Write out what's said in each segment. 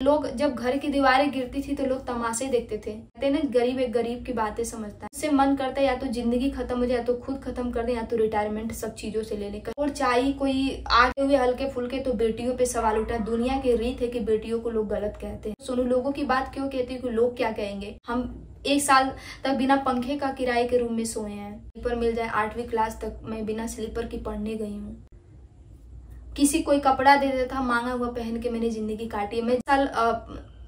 लोग जब घर की दीवारें गिरती थी तो लोग तमाशे देखते थे। कहते ना, गरीब एक गरीब की बातें समझता है। उससे मन करता है या तो जिंदगी खत्म हो जाए, या तो खुद खत्म कर दे, या तो रिटायरमेंट सब चीजों से ले ले। और चाहे कोई आगे हुए हल्के फुल्के तो बेटियों पे सवाल उठा। दुनिया की रीत है कि बेटियों को लोग गलत कहते हैं। सुनो, लोगों की बात क्यों कहती है कि लोग क्या कहेंगे। हम 1 साल तक बिना पंखे का किराए के रूम में सोए हैं। स्लीपर मिल जाए, 8वीं क्लास तक मैं बिना स्लीपर की पढ़ने गई हूँ। किसी कोई कपड़ा दे देता था, मांगा हुआ पहन के मैंने जिंदगी काटी। मैं साल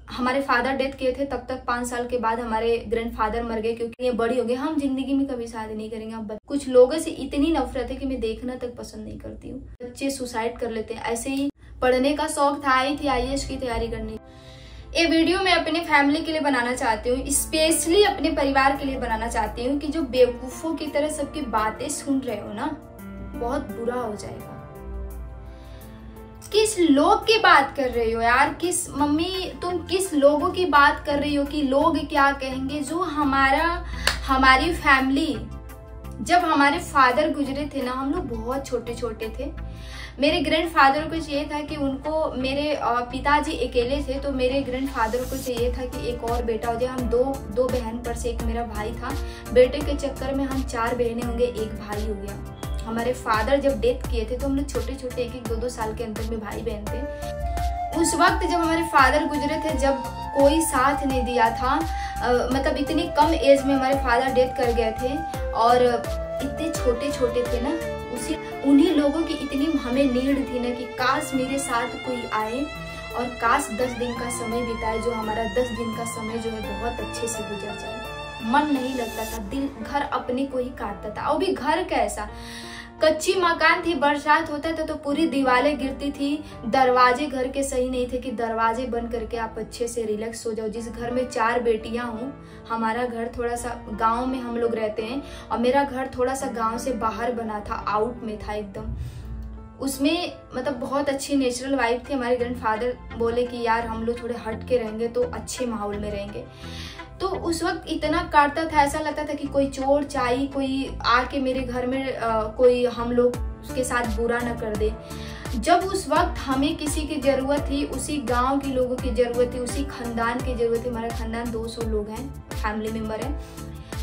हमारे फादर डेथ किए थे, तब तक 5 साल के बाद हमारे ग्रैंडफादर मर गए, क्योंकि ये बड़ी हो गई। हम जिंदगी में कभी शादी नहीं करेंगे। अब कुछ लोगों से इतनी नफरत है कि मैं देखना तक पसंद नहीं करती हूँ। बच्चे सुसाइड कर लेते हैं। ऐसे ही पढ़ने का शौक था, आई थी IAS की तैयारी करने। ये वीडियो मैं अपने फैमिली के लिए बनाना चाहती हूँ, स्पेशली अपने परिवार के लिए बनाना चाहती हूँ कि जो बेवकूफों की तरह सबकी बातें सुन रहे हो ना, बहुत बुरा हो जाएगा। किस लोग की बात कर रही हो यार? किस मम्मी, तुम किस लोगों की बात कर रही हो कि लोग क्या कहेंगे? जो हमारी फैमिली, जब हमारे फादर गुजरे थे ना, हम लोग बहुत छोटे छोटे थे। मेरे ग्रैंडफादर को चाहिए था कि उनको, मेरे पिताजी अकेले थे तो मेरे ग्रैंडफादर को चाहिए था कि एक और बेटा हो जाए। हम दो बहन पर से एक मेरा भाई था। बेटे के चक्कर में हम 4 बहनें होंगे, एक भाई हो गया। हमारे फादर जब डेथ किए थे तो हम लोग छोटे छोटे 1-1, 2-2 साल के अंतर में भाई बहन थे। उस वक्त जब हमारे फादर गुजरे थे, जब कोई साथ नहीं दिया था, मतलब इतनी कम एज में हमारे फादर डेथ कर गए थे और इतने छोटे छोटे थे ना, उन्हीं लोगों की इतनी हमें नीड थी ना कि काश मेरे साथ कोई आए और काश 10 दिन का समय बिताए, जो हमारा 10 दिन का समय जो है बहुत अच्छे से गुजर जाए। मन नहीं लगता था, दिल घर अपने को ही काटता था। और भी घर कैसा, कच्ची मकान थी, बरसात होता था तो पूरी दीवारें गिरती थी। दरवाजे घर के सही नहीं थे कि दरवाजे बंद करके आप अच्छे से रिलैक्स हो जाओ। जिस घर में 4 बेटियां हों, हमारा घर थोड़ा सा गांव में हम लोग रहते हैं और मेरा घर थोड़ा सा गांव से बाहर बना था, आउट में था एकदम। उसमें मतलब बहुत अच्छी नेचुरल वाइब थी। हमारे ग्रैंडफादर बोले कि यार हम लोग थोड़े हट के रहेंगे तो अच्छे माहौल में रहेंगे। तो उस वक्त इतना काटता था, ऐसा लगता था कि कोई चोर चाई कोई आके मेरे घर में कोई हम लोग उसके साथ बुरा न कर दे। जब उस वक्त हमें किसी की जरूरत थी, उसी गांव के लोगों की जरूरत थी, उसी खानदान की जरूरत थी। हमारा खानदान 200 लोग हैं, फैमिली मेंबर हैं।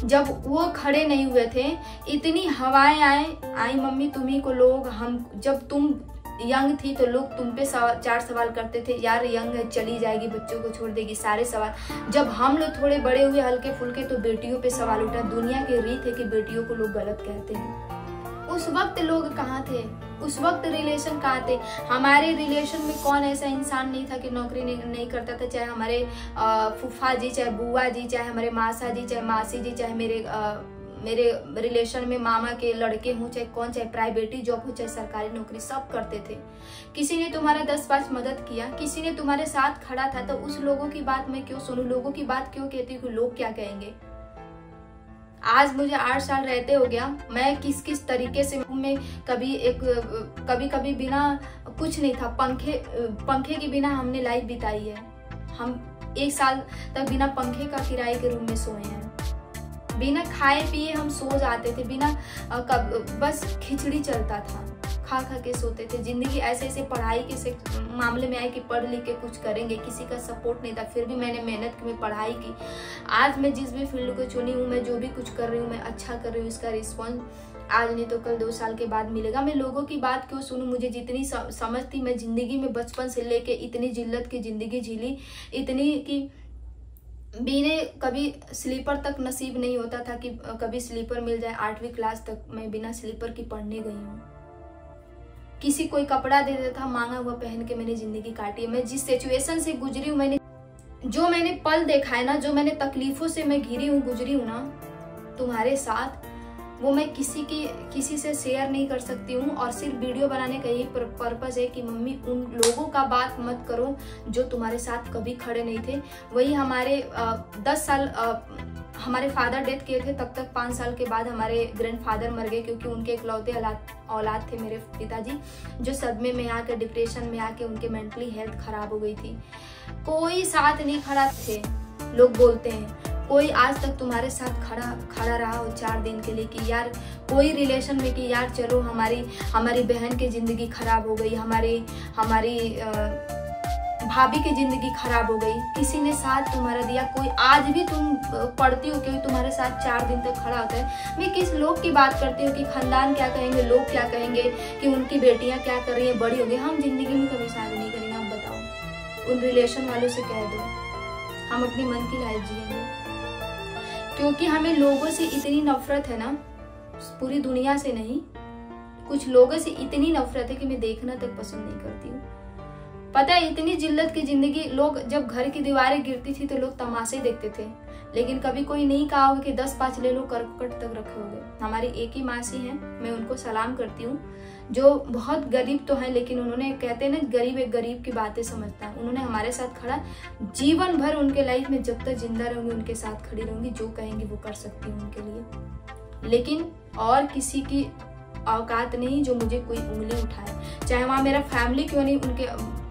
जब वो खड़े नहीं हुए थे, इतनी हवाएं आई मम्मी तुम्ही को लोग, हम जब तुम यंग थी तो लोग तुम पे 4 सवाल करते थे, यार यंग है चली जाएगी, बच्चों को छोड़ देगी, सारे सवाल। जब हम लोग थोड़े बड़े हुए हल्के फुल्के तो बेटियों पे सवाल उठा। दुनिया की रीत है कि बेटियों को लोग गलत कहते हैं। उस वक्त लोग कहाँ थे? उस वक्त रिलेशन कहाँ थे? हमारे रिलेशन में कौन ऐसा इंसान नहीं था कि नौकरी नहीं करता था? चाहे हमारे फूफा जी, चाहे बुआ जी, चाहे हमारे मासा जी, चाहे मासी जी, चाहे मेरे रिलेशन में मामा के लड़के हों, चाहे कौन, चाहे प्राइवेट जॉब हो, चाहे सरकारी नौकरी, सब करते थे। किसी ने तुम्हारा 10-5 मदद किया, किसी ने तुम्हारे साथ खड़ा था, तो उस लोगों की बात मैं क्यों सुनूं? लोगों की बात क्यों कहती हूँ कि लोग क्या कहेंगे? आज मुझे 8 साल रहते हो गया, मैं किस तरीके से मैं कभी बिना कुछ नहीं था, पंखे के बिना हमने लाइफ बिताई है। हम 1 साल तक बिना पंखे का किराए के रूम में सोए हैं। बिना खाए पिए हम सो जाते थे, बिना बस खिचड़ी चलता था, खा के सोते थे। जिंदगी ऐसे पढ़ाई के मामले में आए कि पढ़ लिख के कुछ करेंगे, किसी का सपोर्ट नहीं था, फिर भी मैंने मेहनत में पढ़ाई की। आज मैं जिस भी फील्ड को चुनी हूँ, मैं जो भी कुछ कर रही हूँ, मैं अच्छा कर रही हूँ। इसका रिस्पॉन्स आज नहीं तो कल 2 साल के बाद मिलेगा। मैं लोगों की बात क्यों सुनूं? मुझे जितनी समझ थी, मैं जिंदगी में बचपन से लेके इतनी जिल्लत की जिंदगी झीली, इतनी कि बिना कभी स्लीपर तक नसीब नहीं होता था कि कभी स्लीपर मिल जाए। 8वीं क्लास तक मैं बिना स्लीपर की पढ़ने गई हूँ। किसी कोई कपड़ा दे देता था, मांगा हुआ पहन के मैंने जिंदगी काटी है। मैं जिस सिचुएशन से गुजरी हूँ, मैंने पल देखा है ना, जो मैंने तकलीफों से मैं घिरी हूँ, गुजरी हूँ ना तुम्हारे साथ, वो मैं किसी से शेयर नहीं कर सकती हूँ। और सिर्फ वीडियो बनाने का यही पर्पस है कि मम्मी उन लोगों का बात मत करो जो तुम्हारे साथ कभी खड़े नहीं थे। वही हमारे 10 साल हमारे फादर डेथ किए थे, तब तक 5 साल के बाद हमारे ग्रैंडफादर मर गए, क्योंकि उनके इकलौते औलाद थे मेरे पिताजी, जो सदमे में आके, डिप्रेशन में आके उनके मेंटली हेल्थ खराब हो गई थी। कोई साथ नहीं खड़ा थे। लोग बोलते हैं कोई आज तक तुम्हारे साथ खड़ा रहा हो 4 दिन के लिए कि यार, कोई रिलेशन में कि यार चलो हमारी बहन की जिंदगी खराब हो गई, हमारी भाभी की जिंदगी खराब हो गई, किसी ने साथ तुम्हारा दिया, कोई आज भी तुम पढ़ती हो कि तुम्हारे साथ 4 दिन तक खड़ा होता है। मैं किस लोग की बात करती हूँ कि खानदान क्या कहेंगे, लोग क्या कहेंगे, कि उनकी बेटियां क्या कर रही है, बड़ी हो गई। हम जिंदगी में कभी शादी नहीं करेंगे, आप बताओ। उन रिलेशन वालों से कह दो हम अपनी मन की लाइफ जिएंगे, क्योंकि हमें लोगों से इतनी नफरत है ना, पूरी दुनिया से नहीं, कुछ लोगों से इतनी नफरत है कि मैं देखना तक पसंद नहीं करती हूँ। पता है इतनी जिल्लत की जिंदगी। लोग जब घर की दीवारें गिरती थी तो लोग तमाशे देखते थे, लेकिन कभी कोई नहीं कहा होगा कि 10 पाँचले लोग करकट तक रखे होंगे। हमारी एक ही मासी हैं, मैं उनको सलाम करती हूँ, जो बहुत गरीब तो हैं, लेकिन उन्होंने, कहते हैं ना गरीब एक गरीब की बातें समझता है, उन्होंने हमारे साथ खड़ा जीवन भर उनके लाइफ में, जब तक जिंदा रहूंगी उनके साथ खड़ी रहूंगी, जो कहेंगे वो कर सकती हूँ उनके लिए। लेकिन और किसी की औकात नहीं जो मुझे कोई उंगली उठाए, चाहे वहाँ मेरा फैमिली क्यों नहीं, उनके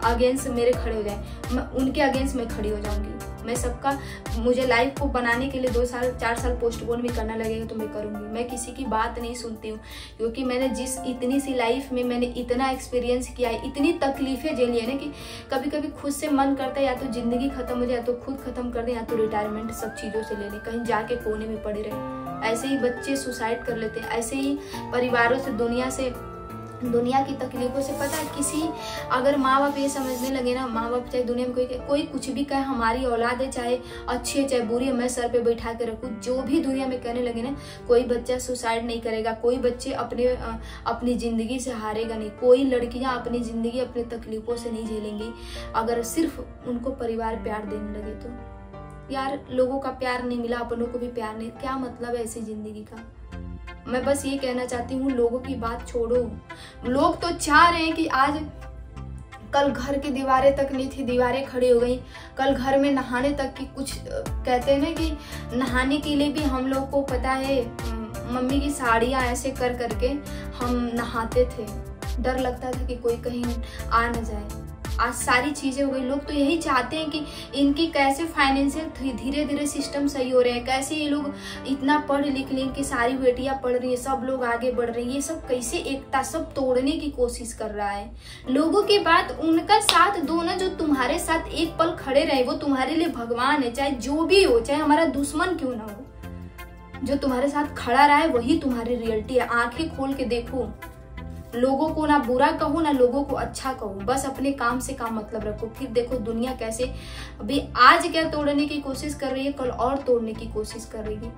अगेंस्ट मेरे खड़े हो जाए, उनके अगेंस्ट मैं खड़ी हो जाऊंगी। मैं सबका, मुझे लाइफ को बनाने के लिए 2 साल 4 साल पोस्टपोन भी करना लगेगा तो मैं करूंगी। मैं किसी की बात नहीं सुनती हूँ, क्योंकि मैंने जिस इतनी सी लाइफ में मैंने इतना एक्सपीरियंस किया है, इतनी तकलीफें झेली है ना, कि कभी कभी खुद से मन करता है या तो जिंदगी खत्म हो जाए, या तो खुद खत्म कर दे, या तो रिटायरमेंट सब चीजों से ले ले, कहीं जाके कोने में पड़े रहे। ऐसे ही बच्चे सुसाइड कर लेते हैं, ऐसे ही परिवारों से, दुनिया की तकलीफों से। पता है किसी, अगर माँ बाप ये समझने लगे ना, माँ बाप चाहे दुनिया में कोई कुछ भी कहे, हमारी औलाद है, चाहे अच्छी है चाहे बुरी है, मैं सर पे बैठा के रखूँ, जो भी दुनिया में कहने लगे ना, कोई बच्चा सुसाइड नहीं करेगा, कोई बच्चे अपनी जिंदगी से हारेगा नहीं, कोई लड़कियां अपनी जिंदगी अपनी तकलीफों से नहीं झेलेंगी, अगर सिर्फ उनको परिवार प्यार देने लगे तो। यार लोगों का प्यार नहीं मिला, अपनों को भी प्यार नहीं, क्या मतलब है ऐसी जिंदगी का। मैं बस ये कहना चाहती हूँ, लोगों की बात छोड़ो। लोग तो चाह रहे हैं कि आज, कल घर की दीवारें तक नहीं थी, दीवारें खड़ी हो गई, कल घर में नहाने तक की, कुछ कहते हैं ना कि नहाने के लिए भी हम लोग को पता है, मम्मी की साड़ियाँ ऐसे कर करके हम नहाते थे, डर लगता था कि कोई कहीं आ न जाए। आज सारी चीजें हो गई। लोग तो यही चाहते हैं कि इनकी कैसे फाइनेंशियल धीरे धीरे सिस्टम सही हो रहे हैं, कैसे ये लोग इतना पढ़ लिख लें, इनकी सारी बेटियां पढ़ रही है, सब लोग आगे बढ़ रही है, ये सब कैसे एकता सब तोड़ने की कोशिश कर रहा है। लोगों की बात, उनका साथ दो ना, जो तुम्हारे साथ एक पल खड़े रहे, वो तुम्हारे लिए भगवान है, चाहे जो भी हो, चाहे हमारा दुश्मन क्यों ना हो, जो तुम्हारे साथ खड़ा रहा है वही तुम्हारी रियलिटी है। आंखें खोल के देखो, लोगों को ना बुरा कहो ना लोगों को अच्छा कहो, बस अपने काम से काम मतलब रखो। फिर देखो दुनिया कैसे, अभी आज क्या तोड़ने की कोशिश कर रही है, कल और तोड़ने की कोशिश करेगी।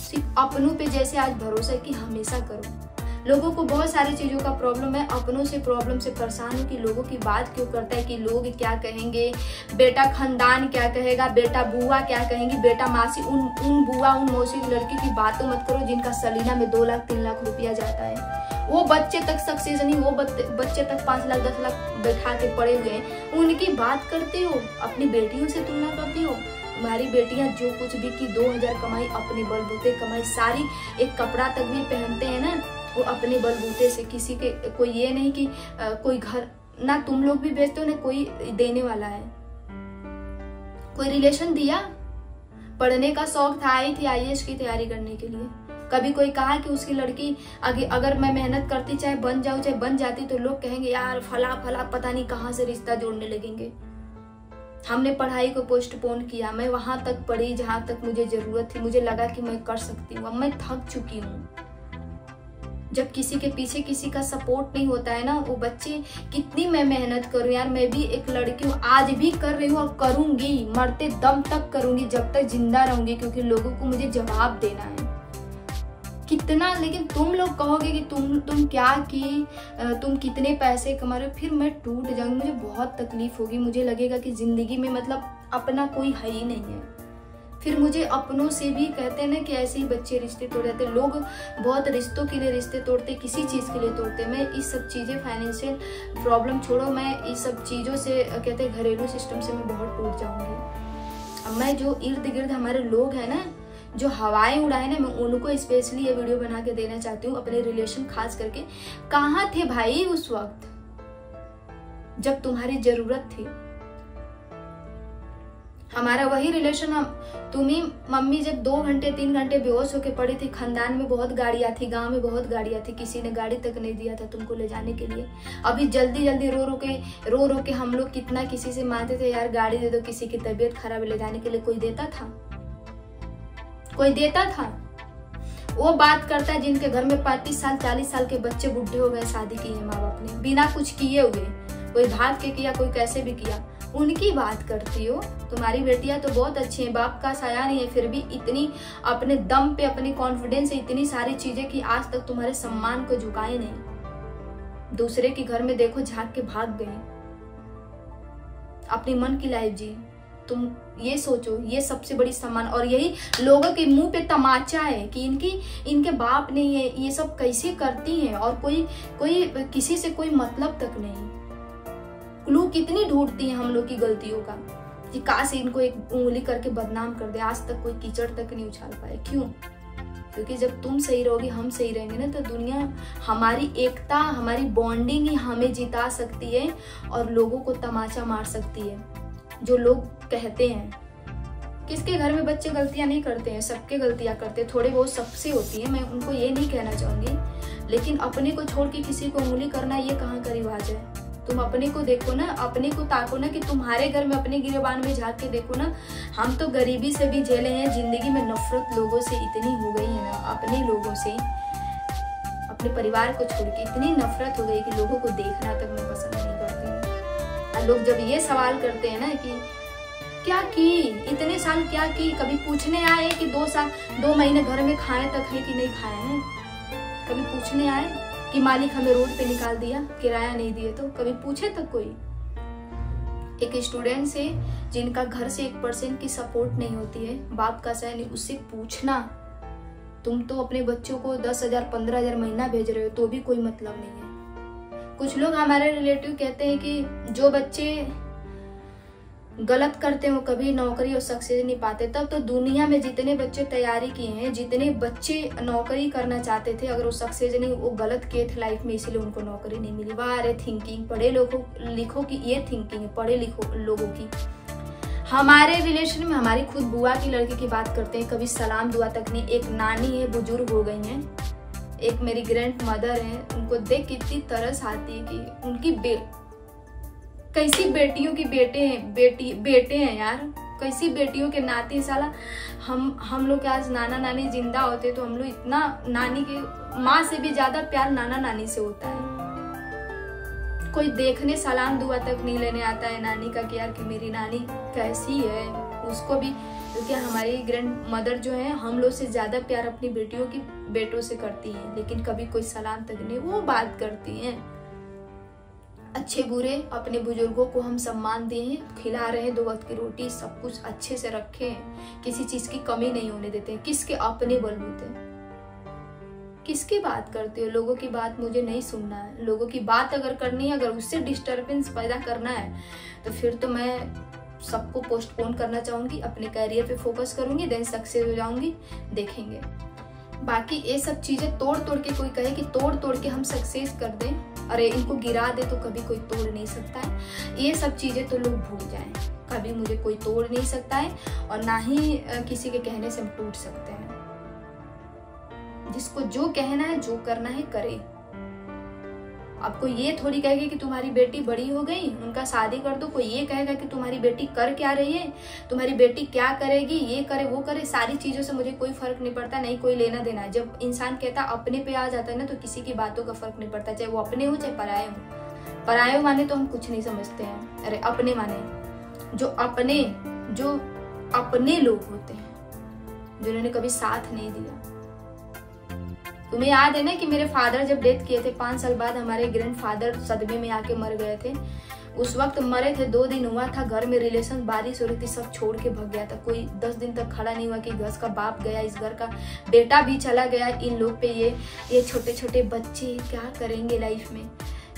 सिर्फ अपनों पे जैसे आज भरोसा कि हमेशा करो। लोगों को बहुत सारी चीजों का प्रॉब्लम है, अपनों से प्रॉब्लम से परेशान हो कि लोगों की बात क्यों करता है, कि लोग क्या कहेंगे, बेटा खानदान क्या कहेगा, बेटा बुआ क्या कहेंगी, बेटा मासी, उन बुआ उन मौसी की लड़की की बातों मत करो जिनका सलीना में 2 लाख 3 लाख रुपया जाता है। वो बच्चे तक सक्सेस नहीं, वो बच्चे तक 5 लाख 10 लाख बैठा के पड़े हुए हैं, उनकी बात करते हो, अपनी बेटियों से तुलना करते हो। हमारी बेटियां जो कुछ भी की 2000 कमाई, अपने बलबूते कमाई, सारी एक कपड़ा तक भी पहनते हैं ना, वो अपने बलबूते से। किसी के कोई ये नहीं कि कोई घर ना तुम लोग भी बेचते हो ना कोई देने वाला है। कोई रिलेशन दिया, पढ़ने का शौक था, आई थी IAS की तैयारी करने के लिए, कभी कोई कहा कि उसकी लड़की अगर मैं मेहनत करती चाहे बन जाऊं चाहे बन जाती, तो लोग कहेंगे यार फला फला पता नहीं कहाँ से रिश्ता जोड़ने लगेंगे। हमने पढ़ाई को पोस्टपोन किया, मैं वहां तक पढ़ी जहां तक मुझे जरूरत थी, मुझे लगा कि मैं कर सकती हूँ। अब मैं थक चुकी हूँ। जब किसी के पीछे किसी का सपोर्ट नहीं होता है ना, वो बच्चे, कितनी मैं मेहनत करूं यार, मैं भी एक लड़की हूँ, आज भी कर रही हूँ और करूंगी, मरते दम तक करूंगी जब तक जिंदा रहूंगी, क्योंकि लोगों को मुझे जवाब देना है कितना। लेकिन तुम लोग कहोगे कि तुम क्या की, तुम कितने पैसे कमा रहे हो, फिर मैं टूट जाऊंगी, मुझे बहुत तकलीफ होगी, मुझे लगेगा कि जिंदगी में मतलब अपना कोई है ही नहीं है। फिर मुझे अपनों से भी, कहते हैं ना कि ऐसे ही बच्चे रिश्ते तोड़ जाते, लोग बहुत रिश्तों के लिए रिश्ते तोड़ते, किसी चीज के लिए तोड़ते। मैं इस सब चीजें, फाइनेंशियल प्रॉब्लम छोड़ो, मैं इस सब चीजों से, कहते हैं घरेलू सिस्टम से मैं बहुत टूट जाऊंगी। अब मैं जो इर्द गिर्द हमारे लोग हैं ना, जो हवाएं उड़ाए ना, मैं उनको स्पेशली ये वीडियो बना के देना चाहती हूँ, अपने रिलेशन खास करके। कहाँ थे भाई उस वक्त जब तुम्हारी जरूरत थी? हमारा वही रिलेशन। हम तुम्ही मम्मी जब 2 घंटे 3 घंटे बेहोश होके पड़ी थी, खानदान में बहुत गाड़ियाँ थी, गांव में बहुत गाड़ियाँ थी, किसी ने गाड़ी तक नहीं दिया था तुमको ले जाने के लिए। अभी जल्दी जल्दी रो रो के हम लोग कितना किसी से मांगते थे, यार गाड़ी दे दो, किसी की तबीयत खराब है ले जाने के लिए, कोई देता था? कोई देता था? वो बात करता है जिनके घर में 35 साल 40 साल के बच्चे बुढ़े हो गए, शादी की है माँ बाप ने बिना कुछ किए हुए, कोई भाग के किया, कोई कैसे भी किया, उनकी बात करती हो। तुम्हारी बेटियां तो बहुत अच्छी हैं, बाप का साया नहीं है, फिर भी इतनी अपने दम पे, अपने कॉन्फिडेंस से इतनी सारी चीजें की आज तक तुम्हारे सम्मान को झुकाए नहीं। दूसरे के घर में देखो झांक के भाग गए, अपनी मन की लाइफ जी। तुम ये सोचो, ये सबसे बड़ी सम्मान। और यही लोगों के मुंह पे तमाचा है कि इनके बाप नहीं है, ये सब कैसे करती हैं, और कोई किसी से कोई मतलब तक नहीं। क्लू कितनी ढूंढती हैं हम लोग की गलतियों का कि काश इनको एक उंगली करके बदनाम कर दे। आज तक कोई कीचड़ तक नहीं उछाल पाए। क्यों? क्योंकि जब तुम सही रहोगे, हम सही रहेंगे ना, तो दुनिया, हमारी एकता, हमारी बॉन्डिंग ही हमें जिता सकती है और लोगों को तमाचा मार सकती है। जो लोग कहते हैं किसके घर में बच्चे गलतियां नहीं करते हैं, सबके गलतियां करते हैं, थोड़े बहुत सबसे होती है, मैं उनको ये नहीं कहना चाहूंगी, लेकिन अपने को छोड़ के किसी को उंगली करना ये कहाँ का रिवाज है? तुम अपने को देखो ना, अपने को ताको ना, कि तुम्हारे घर में अपने गिरेबान में झांक के देखो ना। हम तो गरीबी से भी झेले हैं, जिंदगी में नफरत लोगों से इतनी हो गई है ना, अपने लोगों से, अपने परिवार को छोड़ के इतनी नफरत हो गई कि लोगों को देखना तक मैं पसंद नहीं करती हूँ। और लोग जब ये सवाल करते हैं ना कि क्या की, इतने साल क्या की, कभी पूछने आए कि 2 महीने घर में खाए तक है कि नहीं खाए हैं? कभी पूछने आए कि मालिक हमें रोड पे निकाल दिया, किराया नहीं दिए? तो कभी पूछे तक कोई? एक स्टूडेंट से जिनका घर से 1% की सपोर्ट नहीं होती है, बाप का सह नहीं, उससे पूछना। तुम तो अपने बच्चों को 10,000 15,000 महीना भेज रहे हो तो भी कोई मतलब नहीं है। कुछ लोग हमारे रिलेटिव कहते हैं कि जो बच्चे गलत करते हैं वो कभी नौकरी और सक्सेस नहीं पाते। तब तो दुनिया में जितने बच्चे तैयारी किए हैं, जितने बच्चे नौकरी करना चाहते थे, अगर वो सक्सेस नहीं, वो गलत किए थे लाइफ में, इसलिए उनको नौकरी नहीं मिली। वाह रे थिंकिंग, पढ़े लिखो की ये थिंकिंग है, पढ़े लिखो लोगों की। हमारे रिलेशन में हमारी खुद बुआ की लड़की की बात करते हैं, कभी सलाम दुआ तक नहीं। एक नानी है, बुजुर्ग हो गई हैं, एक मेरी ग्रैंड मदर है, उनको देख के इतनी तरस आती है कि उनकी कैसी बेटियों की बेटे हैं यार, कैसी बेटियों के नाती। साला हम लोग आज नाना नानी जिंदा होते तो हम लोग इतना, नानी के माँ से भी ज्यादा प्यार नाना नानी से होता है। कोई देखने सलाम दुआ तक नहीं लेने आता है नानी का कि यार कि मेरी नानी कैसी है। उसको भी, क्योंकि हमारी ग्रैंड मदर जो है हम लोग से ज्यादा प्यार अपनी बेटों से करती है, लेकिन कभी कोई सलाम तक नहीं। वो बात करती है, अच्छे बुरे अपने बुजुर्गों को हम सम्मान दें, खिला रहे हैं 2 वक्त की रोटी, सब कुछ अच्छे से रखे हैं, किसी चीज की कमी नहीं होने देते। किसके अपने बलबूते, किसकी बात करते हो? लोगों की बात मुझे नहीं सुनना है। लोगों की बात अगर करनी है, अगर उससे डिस्टर्बेंस पैदा करना है, तो फिर तो मैं सबको पोस्टपोन करना चाहूंगी, अपने कैरियर पे फोकस करूंगी, देन सक्सेस हो जाऊंगी, देखेंगे। बाकी ये सब चीजें तोड़ के कोई कहे कि तोड़ के हम सक्सेस कर दें, अरे इनको गिरा दे, तो कभी कोई तोड़ नहीं सकता है। ये सब चीजें तो लोग भूल जाएं, कभी मुझे कोई तोड़ नहीं सकता है, और ना ही किसी के कहने से हम टूट सकते हैं। जिसको जो कहना है, जो करना है करे। आपको ये थोड़ी कहेगी कि तुम्हारी बेटी बड़ी हो गई, उनका शादी कर दो। कोई ये कहेगा कि तुम्हारी बेटी कर क्या रही है, तुम्हारी बेटी क्या करेगी, ये करे वो करे। सारी चीजों से मुझे कोई फर्क नहीं पड़ता, नहीं कोई लेना देना है। जब इंसान कहता अपने पे आ जाता है ना, तो किसी की बातों का फर्क नहीं पड़ता, चाहे वो अपने हो चाहे पराये हो। पराये माने तो हम कुछ नहीं समझते हैं, अरे अपने माने जो अपने लोग होते हैं, जिन्होंने कभी साथ नहीं दिया। तुम्हें याद है ना कि मेरे फादर जब डेथ किए थे, 5 साल बाद हमारे ग्रैंडफादर सदमे में आके मर गए थे। उस वक्त मरे थे, 2 दिन हुआ था, घर में रिलेशन, बारिश हो रही थी, सब छोड़ के भाग गया था। कोई 10 दिन तक खड़ा नहीं हुआ कि घर का बाप गया, इस घर का बेटा भी चला गया। इन लोग पे ये छोटे छोटे बच्चे क्या करेंगे लाइफ में,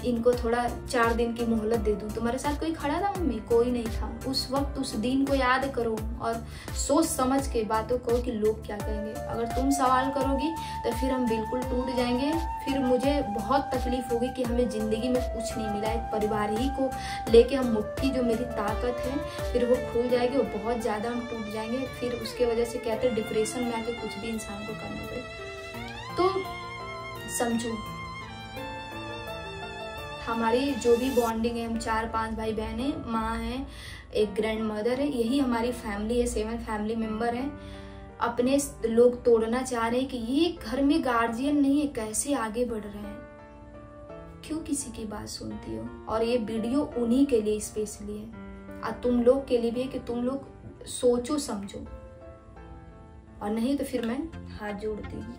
इनको थोड़ा 4 दिन की मोहलत दे दूं। तुम्हारे साथ कोई खड़ा था मम्मी? कोई नहीं था। उस वक्त उस दिन को याद करो और सोच समझ के बातों करो कि लोग क्या कहेंगे। अगर तुम सवाल करोगी तो फिर हम बिल्कुल टूट जाएंगे, फिर मुझे बहुत तकलीफ होगी कि हमें जिंदगी में कुछ नहीं मिला। एक परिवार ही को लेके हम मुट्ठी जो मेरी ताकत है फिर वो खुल जाएगी और बहुत ज़्यादा हम टूट जाएंगे। फिर उसके वजह से कहते हैं डिप्रेशन में आके कुछ भी इंसान को करना पड़े। तो समझो हमारी जो भी बॉन्डिंग है, हम 4-5 भाई बहन हैं, माँ है, एक ग्रैंड मदर है, यही हमारी फैमिली है, 7 फैमिली मेंबर हैं। अपने लोग तोड़ना चाह रहे हैं कि ये घर में गार्जियन नहीं है, कैसे आगे बढ़ रहे हैं, क्यों किसी की बात सुनती हो। और ये वीडियो उन्हीं के लिए स्पेशली है और तुम लोग के लिए भी है कि तुम लोग सोचो समझो, और नहीं तो फिर मैं हाथ जोड़ती हूँ।